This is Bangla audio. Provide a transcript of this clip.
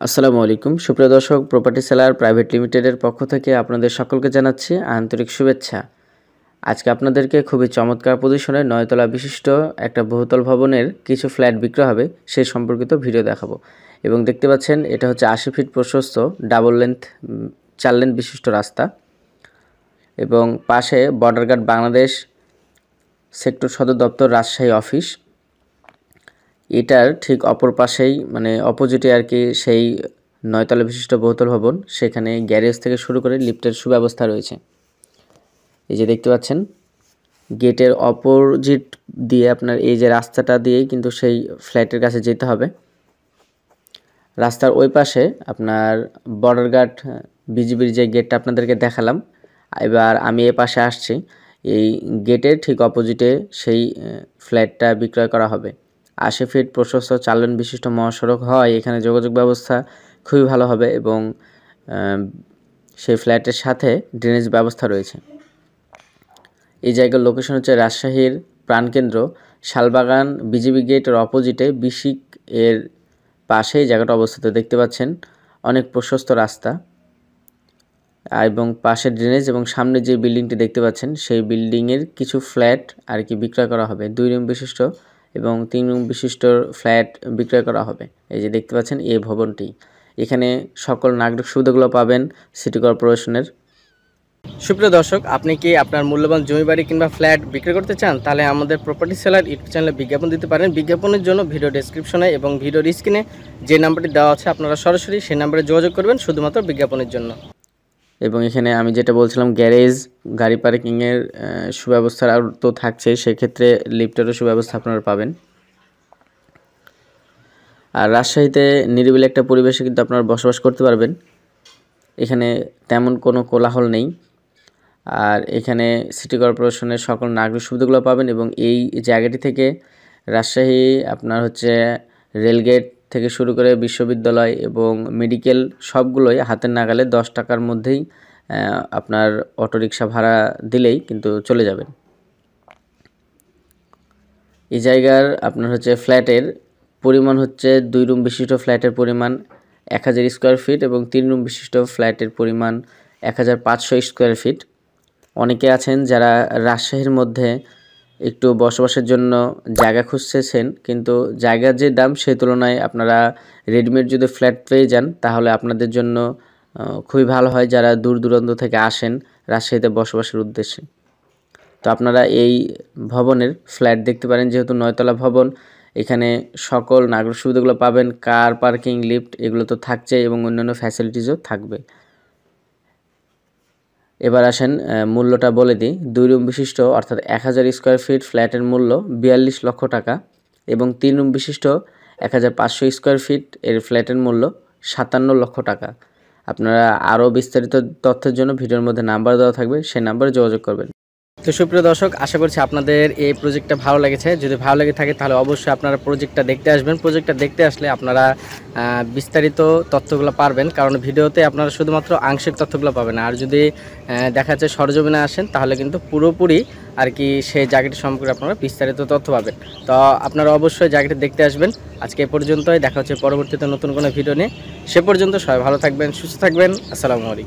আসসালামু আলাইকুম সুপ্রিয় দর্শক, প্রপার্টি সেলার প্রাইভেট লিমিটেডের পক্ষ থেকে আপনাদের সকলকে জানাচ্ছি আন্তরিক শুভেচ্ছা। আজকে আপনাদেরকে খুবই চমৎকার পজিশনে 9 তলা বিশিষ্ট একটা বহুতল ভবনের কিছু ফ্ল্যাট বিক্রয় হবে সেই সম্পর্কিত ভিডিও দেখাবো। এবং দেখতে পাচ্ছেন এটা হচ্ছে 80 ফিট প্রশস্ত ডাবল লেন্থ 4 লেন বিশিষ্ট রাস্তা এবং পাশে বর্ডার গার্ড বাংলাদেশ সেক্টর সদর দপ্তর রাজশাহী অফিস। এটার ঠিক অপর পাশেই মানে অপোজিটে আর কি সেই 9 তলা বিশিষ্ট বহুতল ভবন, সেখানে গ্যারেজ থেকে শুরু করে লিফটের সুব্যবস্থা রয়েছে। এই যে দেখতে পাচ্ছেন গেটের অপোজিট দিয়ে আপনার এই যে রাস্তাটা দিয়েই কিন্তু সেই ফ্ল্যাটের কাছে যেতে হবে। রাস্তার ওই পাশে আপনার বর্ডার গার্ড বিজিবির যে গেটটা আপনাদেরকে দেখালাম, এবার আমি এ পাশে আসছি। এই গেটের ঠিক অপোজিটে সেই ফ্ল্যাটটা বিক্রয় করা হবে। 80 ফিট প্রশস্ত 4 লেন বিশিষ্ট মহাসড়ক হয়, এখানে যোগাযোগ ব্যবস্থা খুবই ভালো হবে এবং সেই ফ্ল্যাটের সাথে ড্রেনেজ ব্যবস্থা রয়েছে। এই জায়গার লোকেশন হচ্ছে রাজশাহীর প্রাণকেন্দ্র শালবাগান বিজিবি গেটের অপোজিটে বিশিক এর পাশেই জায়গাটা অবস্থিত। দেখতে পাচ্ছেন অনেক প্রশস্ত রাস্তা এবং পাশে ড্রেনেজ এবং সামনে যে বিল্ডিংটি দেখতে পাচ্ছেন সেই বিল্ডিংয়ের কিছু ফ্ল্যাট আর কি বিক্রয় করা হবে। 2 রুম বিশিষ্ট এবং 3 রুম বিশিষ্ট ফ্ল্যাট বিক্রয় করা হবে। এই যে দেখতে পাচ্ছেন এই ভবনটি, এখানে সকল নাগরিক সুবিধাগুলো পাবেন সিটি কর্পোরেশনের। সুপ্রিয় দর্শক, আপনি কি আপনার মূল্যবান জমি বাড়ি কিংবা ফ্ল্যাট বিক্রি করতে চান? তাহলে আমাদের প্রপার্টি সেলার ইউটিউব চ্যানেলে বিজ্ঞাপন দিতে পারেন। বিজ্ঞাপনের জন্য ভিডিও ডেসক্রিপশনে এবং ভিডিওর স্ক্রিনে যে নাম্বারটি দেওয়া আছে আপনারা সরাসরি সেই নাম্বারে যোগাযোগ করবেন শুধুমাত্র বিজ্ঞাপনের জন্য। এবং এখানে আমি যেটা বলছিলাম গ্যারেজ গাড়ি পার্কিংয়ের সুব্যবস্থা তো থাকছে, সেক্ষেত্রে লিফটেরও সুব্যবস্থা আপনারা পাবেন। আর রাজশাহীতে নিরিবিলি একটা পরিবেশে কিন্তু আপনারা বসবাস করতে পারবেন। এখানে তেমন কোনো কোলাহল নেই। আর এখানে সিটি কর্পোরেশনের সকল নাগরিক সুবিধাগুলো পাবেন এবং এই জায়গাটি থেকে রাজশাহী আপনার হচ্ছে রেলগেট থেকে শুরু করে বিশ্ববিদ্যালয় এবং মেডিকেল সবগুলোই হাতের নাগালে 10 টাকার মধ্যেই আপনার অটোরিকশা ভাড়া দিলেই কিন্তু চলে যাবেন। এই জায়গার আপনার হচ্ছে ফ্ল্যাটের পরিমাণ হচ্ছে 2 রুম বিশিষ্ট ফ্ল্যাটের পরিমাণ 1000 স্কোয়ার ফিট এবং 3 রুম বিশিষ্ট ফ্ল্যাটের পরিমাণ 1500 স্কোয়ার ফিট। অনেকে আছেন যারা রাজশাহীর মধ্যে একটু বসবাসের জন্য জায়গা খুঁজতেছেন, কিন্তু জায়গার যে দাম সেই তুলনায় আপনারা রেডিমেড যদি ফ্ল্যাট পেয়ে যান তাহলে আপনাদের জন্য খুবই ভালো হয়, যারা দূর দূরান্ত থেকে আসেন রাজশাহীতে বসবাসের উদ্দেশ্যে। তো আপনারা এই ভবনের ফ্ল্যাট দেখতে পারেন, যেহেতু 9 তলা ভবন, এখানে সকল নাগরিক সুবিধাগুলো পাবেন। কার পার্কিং, লিফট এগুলো তো থাকছে এবং অন্যান্য ফ্যাসিলিটিসও থাকবে। এবার আসেন মূল্যটা বলে দিই। 2 রুম বিশিষ্ট অর্থাৎ 1000 স্কোয়ার ফিট ফ্ল্যাটের মূল্য 42 লক্ষ টাকা এবং 3 রুম বিশিষ্ট 1500 স্কোয়ার ফিট এর ফ্ল্যাটের মূল্য 57 লক্ষ টাকা। আপনারা আরও বিস্তারিত তথ্যের জন্য ভিডিওর মধ্যে নাম্বার দেওয়া থাকবে, সেই নাম্বারে যোগাযোগ করবেন। তো সুপ্রিয় দর্শক, আশা করছি আপনাদের এই প্রজেক্টটা ভালো লেগেছে। যদি ভালো লেগে থাকে তাহলে অবশ্যই আপনারা প্রজেক্টটা দেখতে আসবেন। প্রজেক্টটা দেখতে আসলে আপনারা বিস্তারিত তথ্যগুলো পারবেন, কারণ ভিডিওতে আপনারা শুধুমাত্র আংশিক তথ্যগুলো পাবেন। আর যদি দেখা যাচ্ছে সরজমিনে আসেন তাহলে কিন্তু পুরোপুরি আর কি সেই জায়গাটি সম্পর্কে আপনারা বিস্তারিত তথ্য পাবেন। তো আপনারা অবশ্যই জায়গাটি দেখতে আসবেন। আজকে এ পর্যন্তই, দেখা হচ্ছে পরবর্তীতে নতুন কোনো ভিডিও নিয়ে। সে পর্যন্ত সবাই ভালো থাকবেন, সুস্থ থাকবেন। আসসালামু আলাইকুম।